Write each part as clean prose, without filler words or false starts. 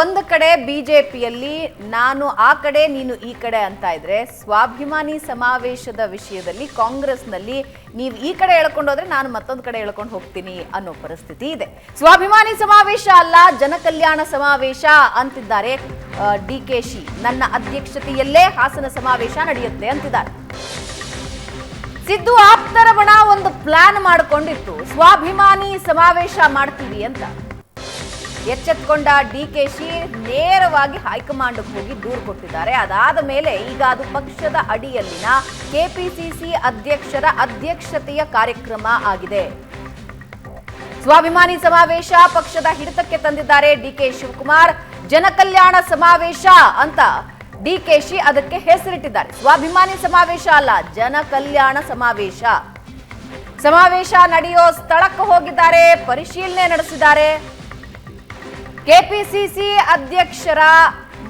ಒಂದು ಕಡೆ ಬಿಜೆಪಿಯಲ್ಲಿ ನಾನು ಆ ಕಡೆ ನೀನು ಈ ಕಡೆ ಅಂತ ಇದ್ರೆ, ಸ್ವಾಭಿಮಾನಿ ಸಮಾವೇಶದ ವಿಷಯದಲ್ಲಿ ಕಾಂಗ್ರೆಸ್ನಲ್ಲಿ ನೀವು ಈ ಕಡೆ ಎಳ್ಕೊಂಡು ಹೋದ್ರೆ ನಾನು ಮತ್ತೊಂದು ಕಡೆ ಎಳ್ಕೊಂಡು ಹೋಗ್ತೀನಿ ಅನ್ನೋ ಪರಿಸ್ಥಿತಿ ಇದೆ. ಸ್ವಾಭಿಮಾನಿ ಸಮಾವೇಶ ಅಲ್ಲ, ಜನಕಲ್ಯಾಣ ಸಮಾವೇಶ ಅಂತಿದ್ದಾರೆ ಡಿಕೆಶಿ. ನನ್ನ ಅಧ್ಯಕ್ಷತೆಯಲ್ಲೇ ಹಾಸನ ಸಮಾವೇಶ ನಡೆಯುತ್ತೆ ಅಂತಿದ್ದಾರೆ. ಸಿದ್ದು ಆಪ್ತರ ಬಣ ಒಂದು ಪ್ಲಾನ್ ಮಾಡಿಕೊಂಡಿತ್ತು, ಸ್ವಾಭಿಮಾನಿ ಸಮಾವೇಶ ಮಾಡ್ತೀವಿ ಅಂತ. ಎಚ್ಚೆತ್ಕೊಂಡ ಡಿಕೆಶಿ ನೇರವಾಗಿ ಹೈಕಮಾಂಡ್ಗೆ ಹೋಗಿ ದೂರು ಕೊಟ್ಟಿದ್ದಾರೆ. ಅದಾದ ಮೇಲೆ ಈಗ ಅದು ಪಕ್ಷದ ಅಡಿಯಲ್ಲಿನ ಕೆಪಿಸಿಸಿ ಅಧ್ಯಕ್ಷರ ಅಧ್ಯಕ್ಷತೆಯ ಕಾರ್ಯಕ್ರಮ ಆಗಿದೆ. ಸ್ವಾಭಿಮಾನಿ ಸಮಾವೇಶ ಪಕ್ಷದ ಹಿಡಿತಕ್ಕೆ ತಂದಿದ್ದಾರೆ ಡಿಕೆ ಶಿವಕುಮಾರ್. ಜನಕಲ್ಯಾಣ ಸಮಾವೇಶ ಅಂತ ಡಿಕೆಶಿ ಅದಕ್ಕೆ ಹೆಸರಿಟ್ಟಿದ್ದಾರೆ. ಸ್ವಾಭಿಮಾನಿ ಸಮಾವೇಶ ಅಲ್ಲ, ಜನಕಲ್ಯಾಣ ಸಮಾವೇಶ. ಸಮಾವೇಶ ನಡೆಯೋ ಸ್ಥಳಕ್ಕೆ ಹೋಗಿದ್ದಾರೆ, ಪರಿಶೀಲನೆ ನಡೆಸಿದ್ದಾರೆ. ಕೆಪಿಸಿಸಿ ಅಧ್ಯಕ್ಷರ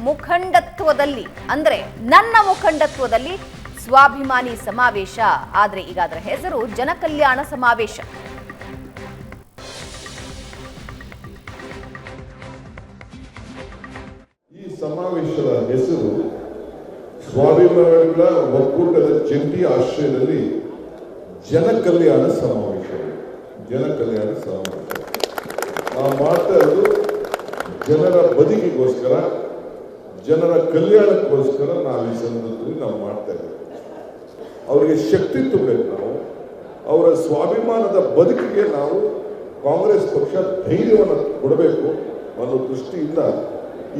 ಮುಖಂಡತ್ವದಲ್ಲಿ, ಅಂದ್ರೆ ನನ್ನ ಮುಖಂಡತ್ವದಲ್ಲಿ ಸ್ವಾಭಿಮಾನಿ ಸಮಾವೇಶ. ಆದ್ರೆ ಈಗ ಅದರ ಹೆಸರು ಜನಕಲ್ಯಾಣ ಸಮಾವೇಶ. ಈ ಸಮಾವೇಶದ ಹೆಸರು ಸ್ವಾಭಿಮಾನಿಗಳ ಒಕ್ಕೂಟದ ಜಂಟಿ ಆಶ್ರಯದಲ್ಲಿ ಜನಕಲ್ಯಾಣ ಸಮಾವೇಶ. ಜನಕಲ್ಯಾಣ ಸಮಾವೇಶ ನಾವು ಮಾಡ್ತಾ ಇರೋದು ಜನರ ಬದುಕಿಗೋಸ್ಕರ, ಜನರ ಕಲ್ಯಾಣಕ್ಕೋಸ್ಕರ ನಾವು ಈ ಸಂದರ್ಭದಲ್ಲಿ ನಾವು ಮಾಡ್ತಾ ಇದ್ದೇವೆ. ಅವರಿಗೆ ಶಕ್ತಿ ತುಂಬಬೇಕು. ನಾವು ಅವರ ಸ್ವಾಭಿಮಾನದ ಬದುಕಿಗೆ ನಾವು ಕಾಂಗ್ರೆಸ್ ಪಕ್ಷ ಧೈರ್ಯವನ್ನು ಕೊಡಬೇಕು ಅನ್ನೋ ದೃಷ್ಟಿಯಿಂದ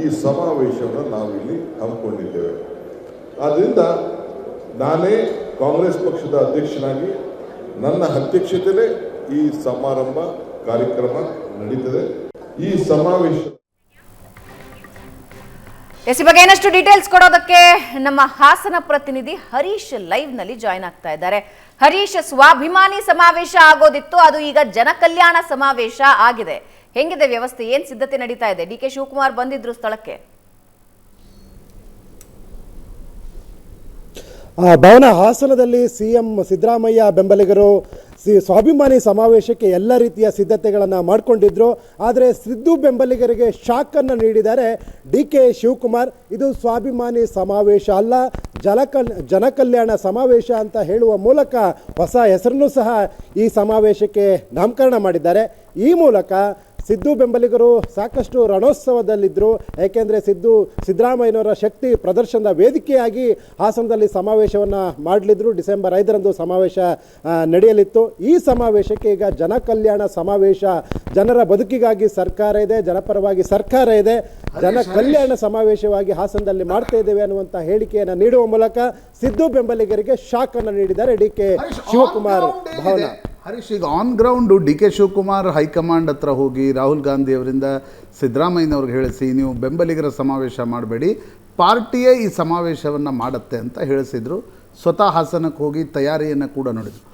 ಈ ಸಮಾವೇಶವನ್ನು ನಾವು ಇಲ್ಲಿ ಹಮ್ಮಿಕೊಂಡಿದ್ದೇವೆ. ಆದ್ದರಿಂದ ನಾನೇ ಕಾಂಗ್ರೆಸ್ ಪಕ್ಷದ ಅಧ್ಯಕ್ಷನಾಗಿ ನನ್ನ ಅಧ್ಯಕ್ಷತೆಯಲ್ಲೇ ಈ ಸಮಾರಂಭ ಕಾರ್ಯಕ್ರಮ ನಡೀತದೆ. ಈ ಸಮಾವೇಶ ಈ ಬಗ್ಗೆ ಏನಷ್ಟು ಡೀಟೇಲ್ಸ್ ಕೊಡೋದಕ್ಕೆ ನಮ್ಮ ಹಾಸನ ಪ್ರತಿನಿಧಿ ಹರೀಶ್ ಲೈವ್ ನಲ್ಲಿ ಜಾಯ್ನ್ ಆಗ್ತಾ ಇದ್ದಾರೆ. ಹರೀಶ್, ಸ್ವಾಭಿಮಾನಿ ಸಮಾವೇಶ ಆಗೋದಿತ್ತು, ಅದು ಈಗ ಜನಕಲ್ಯಾಣ ಸಮಾವೇಶ ಆಗಿದೆ. ಹೆಂಗಿದೆ ವ್ಯವಸ್ಥೆ? ಏನ್ ಸಿದ್ಧತೆ ನಡೀತಾ ಇದೆ? ಡಿಕೆ ಶಿವಕುಮಾರ್ ಬಂದಿದ್ರು ಸ್ಥಳಕ್ಕೆ. ಭವನ ಹಾಸನದಲ್ಲಿ ಸಿಎಂ ಸಿದ್ದರಾಮಯ್ಯ ಬೆಂಬಲಿಗರು ಸ್ವಾಭಿಮಾನಿ ಸಮಾವೇಶಕ್ಕೆ ಎಲ್ಲ ರೀತಿಯ ಸಿದ್ಧತೆಗಳನ್ನು ಮಾಡಿಕೊಂಡಿದ್ರು. ಆದರೆ ಸಿದ್ದು ಬೆಂಬಲಿಗರಿಗೆ ಶಾಕನ್ನು ನೀಡಿದ್ದಾರೆ ಡಿಕೆ ಶಿವಕುಮಾರ್. ಇದು ಸ್ವಾಭಿಮಾನಿ ಸಮಾವೇಶ ಅಲ್ಲ, ಜನಕಲ್ಯಾಣ ಸಮಾವೇಶ ಅಂತ ಹೇಳುವ ಮೂಲಕ ಹೊಸ ಹೆಸರನ್ನು ಸಹ ಈ ಸಮಾವೇಶಕ್ಕೆ ನಾಮಕರಣ ಮಾಡಿದ್ದಾರೆ. ಈ ಮೂಲಕ ಸಿದ್ದು ಬೆಂಬಲಿಗರು ಸಾಕಷ್ಟು ರಣೋತ್ಸವದಲ್ಲಿದ್ದರು. ಏಕೆಂದರೆ ಸಿದ್ದರಾಮಯ್ಯನವರ ಶಕ್ತಿ ಪ್ರದರ್ಶನದ ವೇದಿಕೆಯಾಗಿ ಹಾಸನದಲ್ಲಿ ಸಮಾವೇಶವನ್ನು ಮಾಡಲಿದ್ರು. ಡಿಸೆಂಬರ್ 5ರಂದು ಸಮಾವೇಶ ನಡೆಯಲಿತ್ತು. ಈ ಸಮಾವೇಶಕ್ಕೆ ಈಗ ಜನಕಲ್ಯಾಣ ಸಮಾವೇಶ, ಜನರ ಬದುಕಿಗಾಗಿ ಸರ್ಕಾರ ಇದೆ, ಜನಪರವಾಗಿ ಸರ್ಕಾರ ಇದೆ, ಜನಕಲ್ಯಾಣ ಸಮಾವೇಶವಾಗಿ ಹಾಸನದಲ್ಲಿ ಮಾಡ್ತಾ ಇದ್ದೇವೆ ಅನ್ನುವಂಥ ಹೇಳಿಕೆಯನ್ನು ನೀಡುವ ಮೂಲಕ ಸಿದ್ದು ಬೆಂಬಲಿಗರಿಗೆ ಶಾಕ್ ಅನ್ನು ನೀಡಿದ್ದಾರೆ ಡಿಕೆ ಶಿವಕುಮಾರ್ ಭವನ. ಹರೀಶ್, ಈಗ on ground D K Shivakumar high command ಹತ್ರ ಹೋಗಿ ರಾಹುಲ್ ಗಾಂಧಿ ಅವರಿಂದ ಸಿದ್ದರಾಮಯ್ಯನವ್ರಿಗೆ ಹೇಳಿಸಿ, ನೀವು ಬೆಂಬಲಿಗರ ಸಮಾವೇಶ ಮಾಡಬೇಡಿ, ಪಾರ್ಟಿಯೇ ಈ ಸಮಾವೇಶವನ್ನು ಮಾಡುತ್ತೆ ಅಂತ ಹೇಳಿಸಿದ್ರು. ಸ್ವತಃ ಹಾಸನಕ್ಕೆ ಹೋಗಿ ತಯಾರಿಯನ್ನು ಕೂಡ ನೋಡಿದರು.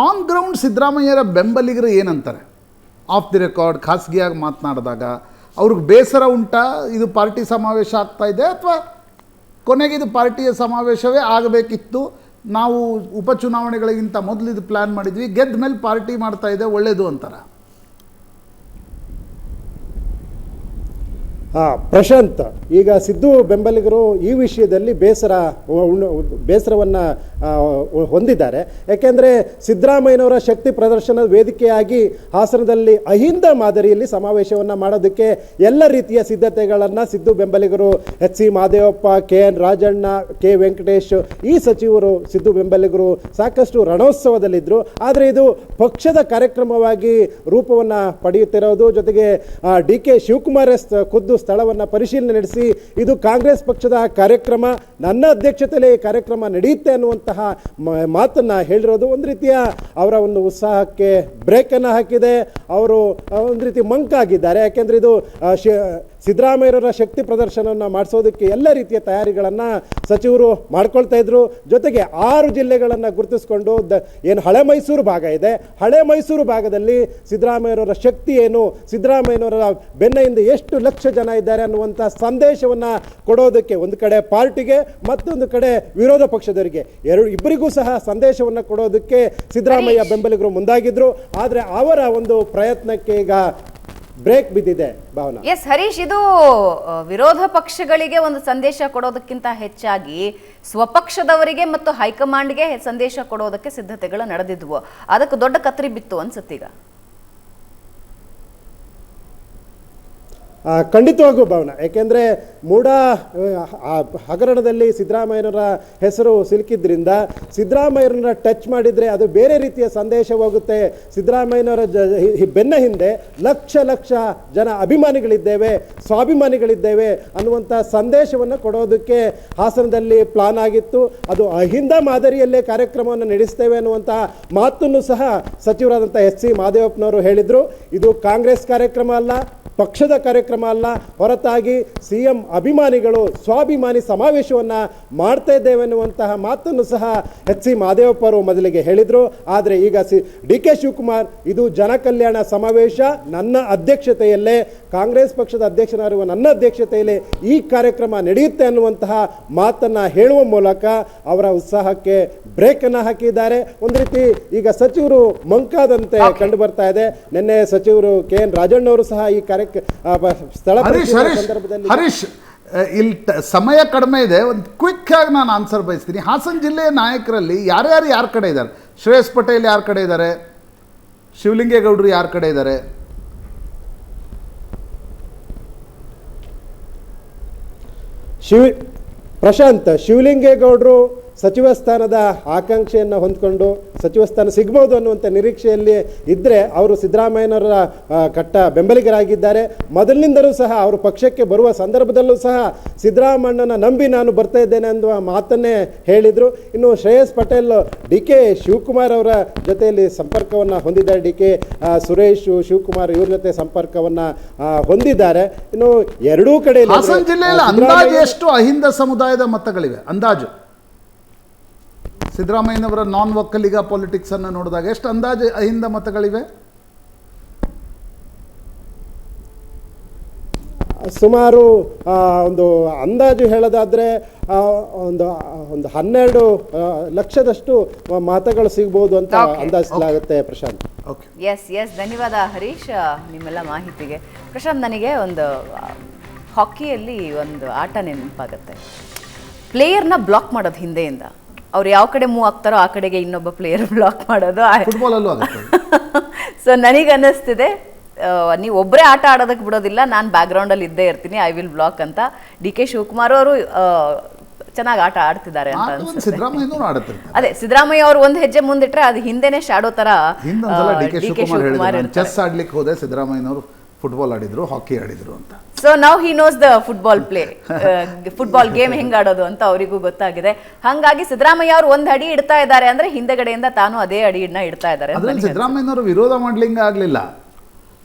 ಆನ್ ಗ್ರೌಂಡ್ ಸಿದ್ದರಾಮಯ್ಯರ ಬೆಂಬಲಿಗರು ಏನಂತಾರೆ? ಆಫ್ ದಿ ರೆಕಾರ್ಡ್ ಖಾಸಗಿಯಾಗಿ ಮಾತನಾಡಿದಾಗ ಅವ್ರಿಗೆ ಬೇಸರ ಉಂಟಾ? ಇದು ಪಾರ್ಟಿ ಸಮಾವೇಶ ಆಗ್ತಾ ಇದೆ, ಅಥವಾ ಕೊನೆಗೆ ಇದು ಪಾರ್ಟಿಯ ಸಮಾವೇಶವೇ ಆಗಬೇಕಿತ್ತು, ನಾವು ಉಪಚುನಾವಣೆಗಳಿಗಿಂತ ಮೊದಲು ಇದು ಪ್ಲ್ಯಾನ್ ಮಾಡಿದ್ವಿ, ಗೆದ್ದ ಮೇಲೆ ಪಾರ್ಟಿ ಮಾಡ್ತಾ ಇದೆ, ಒಳ್ಳೆಯದು ಅಂತಾರೆ? ಪ್ರಶಾಂತ್, ಈಗ ಸಿದ್ದು ಬೆಂಬಲಿಗರು ಈ ವಿಷಯದಲ್ಲಿ ಬೇಸರವನ್ನು ಹೊಂದಿದ್ದಾರೆ. ಯಾಕೆಂದರೆ ಸಿದ್ದರಾಮಯ್ಯನವರ ಶಕ್ತಿ ಪ್ರದರ್ಶನದ ವೇದಿಕೆಯಾಗಿ ಹಾಸನದಲ್ಲಿ ಅಹಿಂದ ಮಾದರಿಯಲ್ಲಿ ಸಮಾವೇಶವನ್ನು ಮಾಡೋದಕ್ಕೆ ಎಲ್ಲ ರೀತಿಯ ಸಿದ್ಧತೆಗಳನ್ನು ಸಿದ್ದು ಬೆಂಬಲಿಗರು HC Madevappa, KN Rajanna, K Venkatesh, ಈ ಸಚಿವರು ಸಿದ್ದು ಬೆಂಬಲಿಗರು ಸಾಕಷ್ಟು ರಣೋತ್ಸವದಲ್ಲಿದ್ದರು. ಆದರೆ ಇದು ಪಕ್ಷದ ಕಾರ್ಯಕ್ರಮವಾಗಿ ರೂಪವನ್ನು ಪಡೆಯುತ್ತಿರೋದು. ಜೊತೆಗೆ DK ಶಿವಕುಮಾರ್ ಖುದ್ದು ಸ್ಥಳವನ್ನು ಪರಿಶೀಲನೆ ನಡೆಸಿ ಇದು ಕಾಂಗ್ರೆಸ್ ಪಕ್ಷದ ಕಾರ್ಯಕ್ರಮ, ನನ್ನ ಅಧ್ಯಕ್ಷತೆಯಲ್ಲಿ ಕಾರ್ಯಕ್ರಮ ನಡೆಯುತ್ತೆ ಅನ್ನುವಂತಹ ಮಾತನ್ನು ಹೇಳಿರೋದು ಒಂದು ರೀತಿಯ ಅವರ ಒಂದು ಉತ್ಸಾಹಕ್ಕೆ ಬ್ರೇಕನ್ನು ಹಾಕಿದೆ. ಅವರು ಒಂದು ರೀತಿ ಮಂಕಾಗಿದ್ದಾರೆ. ಯಾಕೆಂದರೆ ಇದು ಸಿದ್ದರಾಮಯ್ಯರ ಶಕ್ತಿ ಪ್ರದರ್ಶನವನ್ನು ಮಾಡಿಸೋದಕ್ಕೆ ಎಲ್ಲ ರೀತಿಯ ತಯಾರಿಗಳನ್ನು ಸಚಿವರು ಮಾಡ್ಕೊಳ್ತಾ ಇದ್ರು. ಜೊತೆಗೆ 6 ಜಿಲ್ಲೆಗಳನ್ನು ಗುರುತಿಸಿಕೊಂಡು ಏನು ಹಳೆ ಮೈಸೂರು ಭಾಗ ಇದೆ, ಹಳೆ ಮೈಸೂರು ಭಾಗದಲ್ಲಿ ಸಿದ್ದರಾಮಯ್ಯರ ಶಕ್ತಿ ಏನು, ಸಿದ್ದರಾಮಯ್ಯನವರ ಬೆನ್ನೆಯಿಂದ ಎಷ್ಟು ಲಕ್ಷ ಜನ ಇದ್ದಾರೆ ಅನ್ನುವಂಥ ಸಂದೇಶವನ್ನು ಕೊಡೋದಕ್ಕೆ ಒಂದು ಕಡೆ ಪಾರ್ಟಿಗೆ, ಮತ್ತೊಂದು ಕಡೆ ವಿರೋಧ ಪಕ್ಷದವರಿಗೆ, ಇಬ್ಬರಿಗೂ ಸಹ ಸಂದೇಶವನ್ನು ಕೊಡೋದಕ್ಕೆ ಸಿದ್ದರಾಮಯ್ಯ ಬೆಂಬಲಿಗರು ಮುಂದಾಗಿದ್ರು. ಆದರೆ ಅವರ ಒಂದು ಪ್ರಯತ್ನಕ್ಕೆ ಈಗ ಬ್ರೇಕ್ ಬಿದ್ದಿದೆ ಭಾವನಾ. ಎಸ್ ಹರೀಶ್, ಇದು ವಿರೋಧ ಪಕ್ಷಗಳಿಗೆ ಒಂದು ಸಂದೇಶ ಕೊಡೋದಕ್ಕಿಂತ ಹೆಚ್ಚಾಗಿ ಸ್ವಪಕ್ಷದವರಿಗೆ ಮತ್ತು ಹೈಕಮಾಂಡ್ಗೆ ಸಂದೇಶ ಕೊಡೋದಕ್ಕೆ ಸಿದ್ಧತೆಗಳು ನಡೆದಿದ್ವು. ಅದಕ್ಕೆ ದೊಡ್ಡ ಕತ್ರಿ ಬಿತ್ತು ಅನ್ಸುತ್ತೀಗ. ಖಂಡಿತವಾಗೂ ಭಾವನಾ, ಏಕೆಂದರೆ ಮೂಡ ಹಗರಣದಲ್ಲಿ ಸಿದ್ದರಾಮಯ್ಯನವರ ಹೆಸರು ಸಿಲುಕಿದ್ರಿಂದ ಸಿದ್ದರಾಮಯ್ಯರನ್ನ ಟಚ್ ಮಾಡಿದರೆ ಅದು ಬೇರೆ ರೀತಿಯ ಸಂದೇಶ ಹೋಗುತ್ತೆ. ಸಿದ್ದರಾಮಯ್ಯನವರ ಬೆನ್ನ ಹಿಂದೆ ಲಕ್ಷ ಲಕ್ಷ ಜನ ಅಭಿಮಾನಿಗಳಿದ್ದೇವೆ, ಸ್ವಾಭಿಮಾನಿಗಳಿದ್ದೇವೆ ಅನ್ನುವಂಥ ಸಂದೇಶವನ್ನು ಕೊಡೋದಕ್ಕೆ ಹಾಸನದಲ್ಲಿ ಪ್ಲಾನ್ ಆಗಿತ್ತು. ಅದು ಅಹಿಂದ ಮಾದರಿಯಲ್ಲೇ ಕಾರ್ಯಕ್ರಮವನ್ನು ನಡೆಸ್ತೇವೆ ಅನ್ನುವಂಥ ಮಾತನ್ನು ಸಹ ಸಚಿವರಾದಂಥ SC ಮಾದೇವಪ್ಪನವರು ಹೇಳಿದರು. ಇದು ಕಾಂಗ್ರೆಸ್ ಕಾರ್ಯಕ್ರಮ ಅಲ್ಲ, ಪಕ್ಷದ ಕಾರ್ಯಕ್ರಮ ಅಲ್ಲ, ಹೊರತಾಗಿ CM ಅಭಿಮಾನಿಗಳು ಸ್ವಾಭಿಮಾನಿ ಸಮಾವೇಶವನ್ನು ಮಾಡ್ತಾ ಇದ್ದೇವೆ ಅನ್ನುವಂತಹ ಮಾತನ್ನು ಸಹ SC ಮಾದೇವಪ್ಪ ಅವರು ಮೊದಲಿಗೆ ಹೇಳಿದರು. ಆದರೆ ಈಗ DK ಶಿವಕುಮಾರ್ ಇದು ಜನಕಲ್ಯಾಣ ಸಮಾವೇಶ, ನನ್ನ ಅಧ್ಯಕ್ಷತೆಯಲ್ಲೇ, ಕಾಂಗ್ರೆಸ್ ಪಕ್ಷದ ಅಧ್ಯಕ್ಷನಾಗಿರುವ ನನ್ನ ಅಧ್ಯಕ್ಷತೆಯಲ್ಲಿ ಈ ಕಾರ್ಯಕ್ರಮ ನಡೆಯುತ್ತೆ ಅನ್ನುವಂತಹ ಮಾತನ್ನು ಹೇಳುವ ಮೂಲಕ ಅವರ ಉತ್ಸಾಹಕ್ಕೆ ಬ್ರೇಕನ್ನು ಹಾಕಿದ್ದಾರೆ. ಒಂದು ರೀತಿ ಈಗ ಸಚಿವರು ಮಂಕಾದಂತೆ ಕಂಡು ಬರ್ತಾ ಇದೆ. ನಿನ್ನೆ ಸಚಿವರು KN ರಾಜಣ್ಣವರು ಸಹ ಈ ಸ್ಥಳ ಸಂದರ್ಭದಲ್ಲಿ ಹರೀಶ್, ಇಲ್ಲಿ ಸಮಯ ಕಡಿಮೆ ಇದೆ, ಒಂದು ಕ್ವಿಕ್ ಆಗಿ ನಾನು ಆನ್ಸರ್ ಬಯಸ್ತೀನಿ. ಹಾಸನ ಜಿಲ್ಲೆಯ ನಾಯಕರಲ್ಲಿ ಯಾರ ಕಡೆ ಇದ್ದಾರೆ? ಶ್ರೇಯಸ್ ಪಟೇಲ್ ಯಾರ ಕಡೆ ಇದ್ದಾರೆ? ಶಿವಲಿಂಗೇಗೌಡರು ಯಾರ ಕಡೆ ಇದ್ದಾರೆ? ಪ್ರಶಾಂತ್, ಶಿವಲಿಂಗೇಗೌಡರು ಸಚಿವ ಸ್ಥಾನದ ಆಕಾಂಕ್ಷೆಯನ್ನು ಹೊಂದ್ಕೊಂಡು ಸಚಿವ ಸ್ಥಾನ ಸಿಗ್ಬೋದು ಅನ್ನುವಂಥ ನಿರೀಕ್ಷೆಯಲ್ಲಿ ಇದ್ದರೆ ಅವರು ಸಿದ್ದರಾಮಯ್ಯನವರ ಕಟ್ಟ ಬೆಂಬಲಿಗರಾಗಿದ್ದಾರೆ. ಮೊದಲಿನಿಂದಲೂ ಸಹ ಅವರು ಪಕ್ಷಕ್ಕೆ ಬರುವ ಸಂದರ್ಭದಲ್ಲೂ ಸಹ ಸಿದ್ದರಾಮಣ್ಣನ ನಂಬಿ ನಾನು ಬರ್ತಾ ಇದ್ದೇನೆ ಅನ್ನುವ ಮಾತನ್ನೇ ಹೇಳಿದರು. ಇನ್ನು ಶ್ರೇಯಸ್ ಪಟೇಲ್ DK ಶಿವಕುಮಾರ್ ಅವರ ಜೊತೆಯಲ್ಲಿ ಸಂಪರ್ಕವನ್ನು ಹೊಂದಿದ್ದಾರೆ. DK ಸುರೇಶ್, ಶಿವಕುಮಾರ್ ಇವ್ರ ಜೊತೆ ಸಂಪರ್ಕವನ್ನು ಹೊಂದಿದ್ದಾರೆ. ಇನ್ನು ಎರಡೂ ಕಡೆ ಹಾಸನ ಜಿಲ್ಲೆಯಲ್ಲಿ ಅಂದಾಜು ಎಷ್ಟು ಅಹಿಂದ ಸಮುದಾಯದ ಮತಗಳಿವೆ? ಅಂದಾಜು ಸಿದ್ದರಾಮಯ್ಯನವರ ನಾನ್ ಒಕ್ಕಲಿಗ ಪಾಲಿಟಿಕ್ಸ್ ಅನ್ನು ನೋಡಿದಾಗ ಎಷ್ಟು ಅಂದಾಜು ಅಹಿಂದ ಮತಗಳಿವೆ? ಸುಮಾರು ಒಂದು ಅಂದಾಜು ಹೇಳೋದಾದರೆ ಒಂದು 12 ಲಕ್ಷದಷ್ಟು ಮತಗಳು ಸಿಗ್ಬೋದು ಅಂತ ಅಂದಾಜಿಸಲಾಗುತ್ತೆ. ಪ್ರಶಾಂತ್. ಎಸ್ ಧನ್ಯವಾದ ಹರೀಶ್ ನಿಮ್ಮೆಲ್ಲ ಮಾಹಿತಿಗೆ. ಪ್ರಶಾಂತ್, ನನಗೆ ಒಂದು ಹಾಕಿಯಲ್ಲಿ ಒಂದು ಆಟ ನೆನಪಾಗುತ್ತೆ. ಪ್ಲೇಯರ್ನ ಬ್ಲಾಕ್ ಮಾಡೋದು ಹಿಂದೆಯಿಂದ, ಅವ್ರು ಯಾವ ಕಡೆ ಮೂವ್ ಆಗ್ತಾರೋ ಆ ಕಡೆಗೆ ಇನ್ನೊಬ್ಬ ಪ್ಲೇಯರ್ ಬ್ಲಾಕ್ ಮಾಡೋದು. ಫುಟ್ಬಾಲಲ್ಲೂ ಆಗುತ್ತೆ. ಸೊ ನನಗೆ ಅನ್ನಿಸ್ತಿದೆ ನೀವು ಒಬ್ಬರೇ ಆಟ ಆಡೋದಕ್ಕೆ ಬಿಡೋದಿಲ್ಲ, ನಾನು ಬ್ಯಾಕ್ಗ್ರೌಂಡಲ್ಲಿ ಇದ್ದೇ ಇರ್ತೀನಿ, ಐ ವಿಲ್ ಬ್ಲಾಕ್ ಅಂತ. DK ಶಿವಕುಮಾರ್ ಅವರು ಚೆನ್ನಾಗಿ ಆಟ ಆಡ್ತಿದ್ದಾರೆ ಅಂತ ಅನ್ಸುತ್ತೆ. ಅದೇ ಸಿದ್ದರಾಮಯ್ಯ ಅವರು ಒಂದು ಹೆಜ್ಜೆ ಮುಂದಿಟ್ರೆ ಅದು ಹಿಂದೆನೆ ಶಾಡೋ ತರ DK ಶಿವಕುಮಾರ್ ಚೆಸ್ ಆಡ್ಲಿಕ್ಕೆ ಹೋದೆ, ಸಿದ್ದರಾಮಯ್ಯನವರು ಫುಟ್ಬಾಲ್ ಆಡಿದ್ರು, ಹಾಕಿ ಆಡಿದ್ರು ಅಂತ. So now he knows the football play, football game ಹೆಂಗ್ ಆಡೋದು ಅಂತ ಅವರಿಗೂ ಗೊತ್ತಾಗಿದೆ. ಹಾಗಾಗಿ ಸಿದ್ದರಾಮಯ್ಯ ಅವರು ಒಂದು ಅಡಿ ಇಡ್ತಾ ಇದ್ದಾರೆ ಅಂದ್ರೆ ಹಿಂದೆಗಡೆಯಿಂದ ತಾನು ಅದೇ ಅಡಿಯನ್ನ ಇಡ್ತಾ ಇದ್ದಾರೆ. ಸಿದ್ದರಾಮಯ್ಯನವರು ವಿರೋಧ ಮಾಡ್ಲಿಂಗ ಆಗ್ಲಿಲ್ಲ.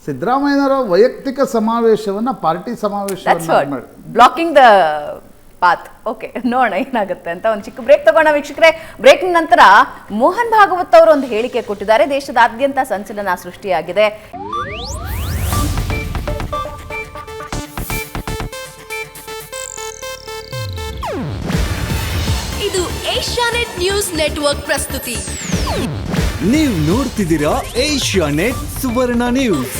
ಸಿದ್ದರಾಮಯ್ಯನವರ ವೈಯಕ್ತಿಕ ಸಮಾವೇಶವನ್ನ ಪಾರ್ಟಿ ಸಮಾವೇಶ ಬ್ಲಾಕಿಂಗ್ ದ ಪಾತ್. ಓಕೆ, ನೋಡೋಣ ಏನಾಗುತ್ತೆ ಅಂತ. ಒಂದು ಚಿಕ್ಕ ಬ್ರೇಕ್ ತಗೋಣ ವೀಕ್ಷಕರೇ. ಬ್ರೇಕಿಂಗ್ ನಂತರ ಮೋಹನ್ ಭಾಗವತ್ ಅವರು ಒಂದು ಹೇಳಿಕೆ ಕೊಟ್ಟಿದ್ದಾರೆ. ದೇಶದಾದ್ಯಂತ ಸಂಚಲನ ಸೃಷ್ಟಿಯಾಗಿದೆ. ಇದು ಏಷ್ಯಾನೆಟ್ ನ್ಯೂಸ್ ನೆಟ್ವರ್ಕ್ ಪ್ರಸ್ತುತಿ. ನೀವು ನೋಡ್ತಿದ್ದೀರಾ ಏಷ್ಯಾನೆಟ್ ಸುವರ್ಣ ನ್ಯೂಸ್.